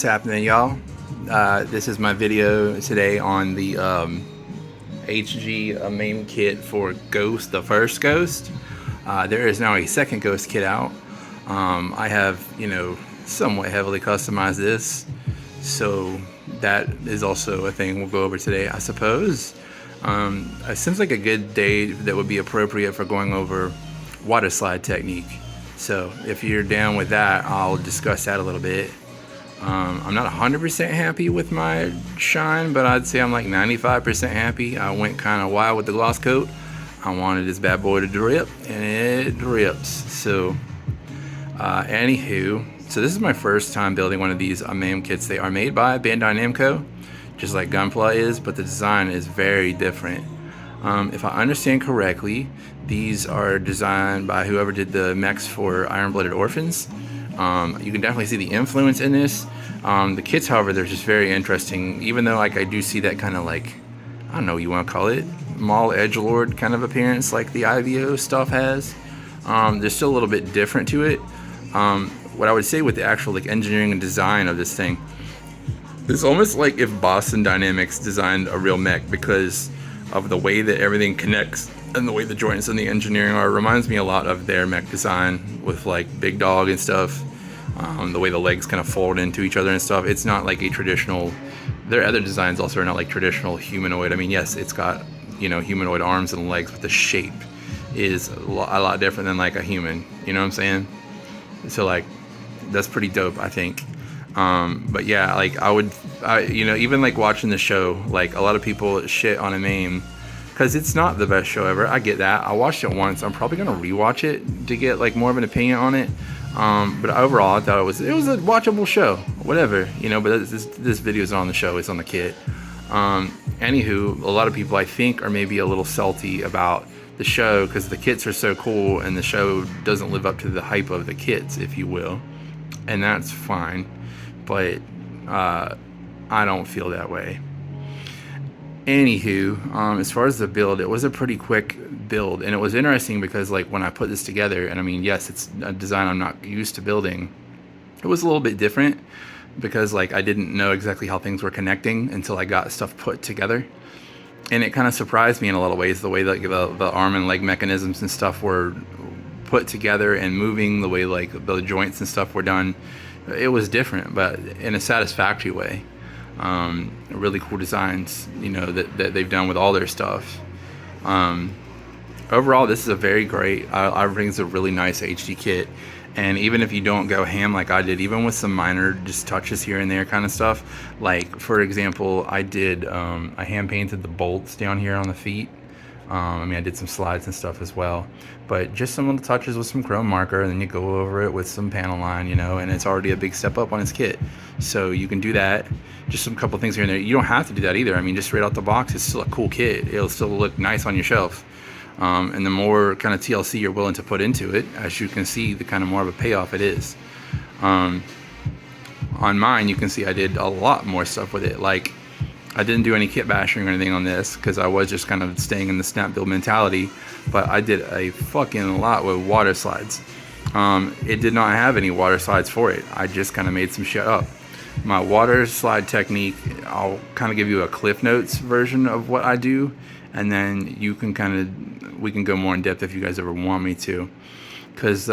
happening, y'all? This is my video today on the HG Amaim kit for Ghost, the first Ghost. There is now a second Ghost kit out. I have, somewhat heavily customized this, so that is also a thing we'll go over today, I suppose. It seems like a good day that would be appropriate for going over water slide technique. So if you're down with that, I'll discuss that a little bit. I'm not 100% happy with my shine, but I'd say I'm like 95% happy. I went kind of wild with the gloss coat. I wanted this bad boy to drip, and it drips. So, anywho, so this is my first time building one of these Amaim kits. They are made by Bandai Namco, just like Gunpla is, but the design is very different. If I understand correctly, these are designed by whoever did the mechs for Iron-Blooded Orphans. You can definitely see the influence in this. The kits, however, they're just very interesting, even though like I do see that kind of like, I don't know what you want to call it, Maul Edgelord kind of appearance like the IVO stuff has. There's still a little bit different to it. What I would say with the actual like engineering and design of this thing, it's almost like if Boston Dynamics designed a real mech, because of the way that everything connects and the way the joints and the engineering are. It reminds me a lot of their mech design with like Big Dog and stuff. The way the legs kind of fold into each other and stuff. It's not like a traditional, their other designs also are not like traditional humanoid. I mean, yes, it's got, humanoid arms and legs, but the shape is a lot different than like a human, you know what I'm saying? So like, that's pretty dope, I think. But yeah, like even like watching the show, like a lot of people shit on Amaim because it's not the best show ever. I get that. I watched it once. I'm probably gonna rewatch it to get like more of an opinion on it. But overall, I thought it was a watchable show. Whatever, But this video is on the show. It's on the kit. Anywho, a lot of people I think are maybe a little salty about the show because the kits are so cool and the show doesn't live up to the hype of the kits, if you will, and that's fine. But I don't feel that way. Anywho, as far as the build, it was a pretty quick build, and it was interesting because like when I put this together, and I mean, yes, it's a design I'm not used to building, it was a little bit different because like I didn't know exactly how things were connecting until I got stuff put together, and it kind of surprised me in a lot of ways, the way like the arm and leg mechanisms and stuff were put together and moving, the way like the joints and stuff were done. It was different, but in a satisfactory way. Really cool designs, that they've done with all their stuff. Overall, this is a very great, I think it's a really nice HD kit. And even if you don't go ham like I did, even with some minor just touches here and there kind of stuff, like for example, I did, I hand painted the bolts down here on the feet. I did some slides and stuff as well, but just some little touches with some chrome marker, and then you go over it with some panel line, and it's already a big step up on its kit. So you can do that. Just some couple things here and there. You don't have to do that either. I mean, just straight out the box, it's still a cool kit. It'll still look nice on your shelf. And the more kind of TLC you're willing to put into it, as you can see, the kind of more of a payoff it is. On mine, you can see I did a lot more stuff with it. Like, I didn't do any kit bashing or anything on this because I was just kind of staying in the snap build mentality, but I did a fucking lot with water slides. It did not have any water slides for it. I just kind of made some shit up. My water slide technique, I'll kind of give you a Cliff Notes version of what I do, and then you can we can go more in depth if you guys ever want me to, because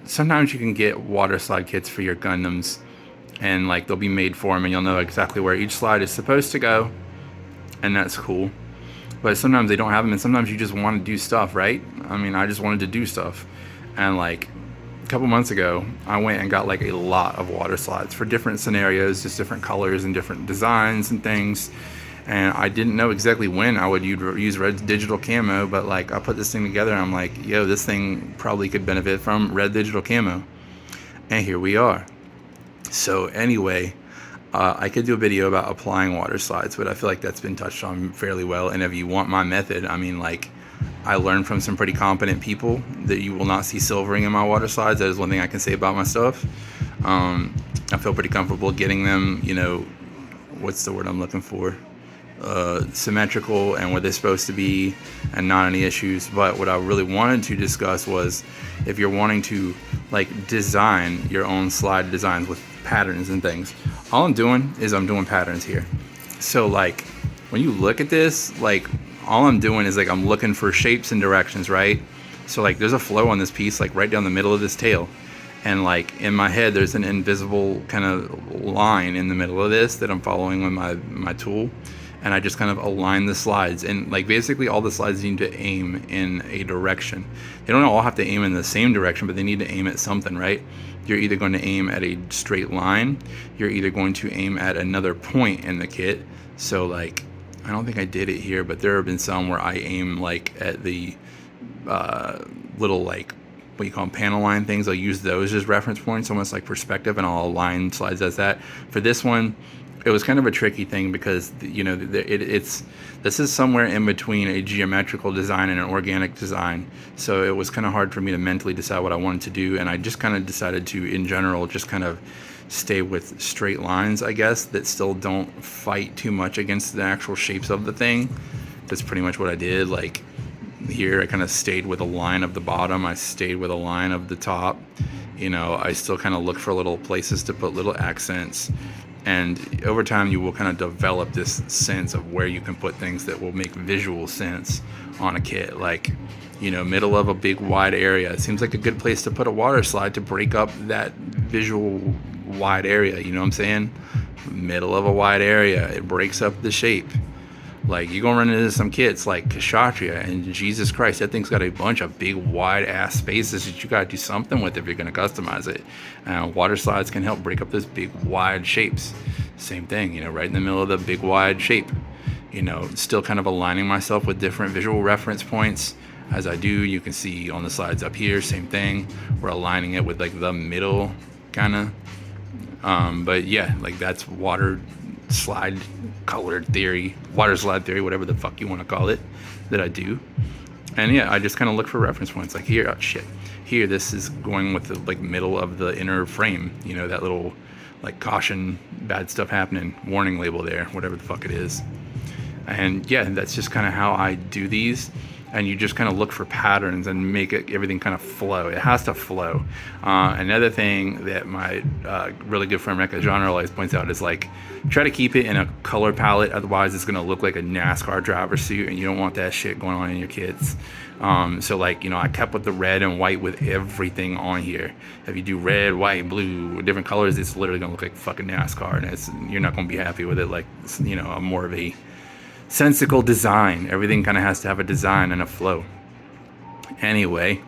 sometimes you can get water slide kits for your Gundams, and like they'll be made for them and you'll know exactly where each slide is supposed to go, and that's cool. But sometimes they don't have them, and sometimes you just want to do stuff, right? I mean, I just wanted to do stuff, and like a couple months ago I went and got like a lot of water slides for different scenarios, just different colors and different designs and things, and I didn't know exactly when I would use red digital camo, but like I put this thing together and I'm like, yo, this thing probably could benefit from red digital camo, and here we are. So anyway, I could do a video about applying water slides, but I feel like that's been touched on fairly well. And if you want my method, I mean, like, I learned from some pretty competent people that you will not see silvering in my water slides. That is one thing I can say about my stuff. I feel pretty comfortable getting them, what's the word I'm looking for? Symmetrical and where they're supposed to be, and not any issues. But what I really wanted to discuss was if you're wanting to like design your own slide designs with patterns and things. All I'm doing is I'm doing patterns here. So like when you look at this, like all I'm doing is like I'm looking for shapes and directions, right? So like there's a flow on this piece, like right down the middle of this tail. And like in my head, there's an invisible kind of line in the middle of this that I'm following with my tool. And I just kind of align the slides. And like basically all the slides need to aim in a direction. They don't all have to aim in the same direction, but they need to aim at something, right? You're either going to aim at a straight line. You're either going to aim at another point in the kit. So like, I don't think I did it here, but there have been some where I aim like at the little like, what you call them, panel line things. I'll use those as reference points, almost like perspective, and I'll align slides as that. For this one, it was kind of a tricky thing because, you know, this is somewhere in between a geometrical design and an organic design. So it was kind of hard for me to mentally decide what I wanted to do. And I just kind of decided to, in general, just kind of stay with straight lines, I guess, that still don't fight too much against the actual shapes of the thing. That's pretty much what I did. Like here, I kind of stayed with a line of the bottom. I stayed with a line of the top. You know, I still kind of look for little places to put little accents. And over time, you will kind of develop this sense of where you can put things that will make visual sense on a kit. Like, you know, middle of a big wide area. It seems like a good place to put a water slide to break up that visual wide area. You know what I'm saying? Middle of a wide area. It breaks up the shape. Like, you're going to run into some kits like Kshatriya, and Jesus Christ, that thing's got a bunch of big, wide-ass spaces that you got to do something with if you're going to customize it. Water slides can help break up those big, wide shapes. Same thing, you know, right in the middle of the big, wide shape. You know, still kind of aligning myself with different visual reference points. As I do, you can see on the slides up here, same thing. We're aligning it with, like, the middle, kind of. But, yeah, like, that's water slide colored theory, water slide theory, whatever the fuck you want to call it, that I do. And yeah, I just kind of look for reference points. Like here, oh shit, here this is going with the like middle of the inner frame, you know, that little like caution, bad stuff happening, warning label there, whatever the fuck it is. And yeah, that's just kind of how I do these. And you just kind of look for patterns and make it, everything kind of flow. It has to flow. Another thing that my really good friend Rekka Genre always points out is like, try to keep it in a color palette. Otherwise, it's going to look like a NASCAR driver suit, and you don't want that shit going on in your kits. So like, you know, I kept with the red and white with everything on here. If you do red, white, blue, different colors, it's literally going to look like fucking NASCAR, and you're not going to be happy with it. Like, you know, a more of a sensical design. Everything kind of has to have a design and a flow. Anyway,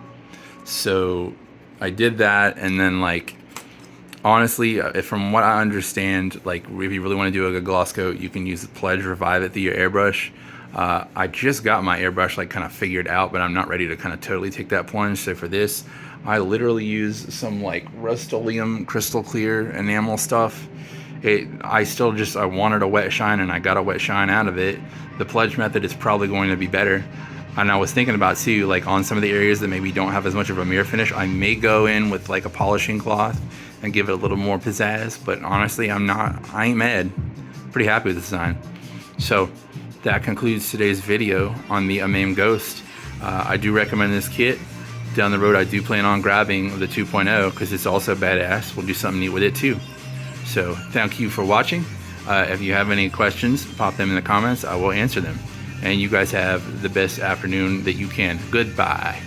so I did that, and then like honestly, from what I understand, like if you really want to do a good gloss coat, you can use the Pledge Revive it through your airbrush. I just got my airbrush like kind of figured out, but I'm not ready to kind of totally take that plunge. So for this, I literally use some like Rust-Oleum crystal clear enamel stuff. I wanted a wet shine, and I got a wet shine out of it. The Pledge method is probably going to be better. And I was thinking about too, like on some of the areas that maybe don't have as much of a mirror finish, I may go in with like a polishing cloth and give it a little more pizzazz. But honestly, I ain't mad. Pretty happy with the design. So that concludes today's video on the Amaim Ghost. I do recommend this kit. Down the road, I do plan on grabbing the 2.0 because it's also badass. We'll do something neat with it too. So thank you for watching. If you have any questions, pop them in the comments. I will answer them. And you guys have the best afternoon that you can. Goodbye.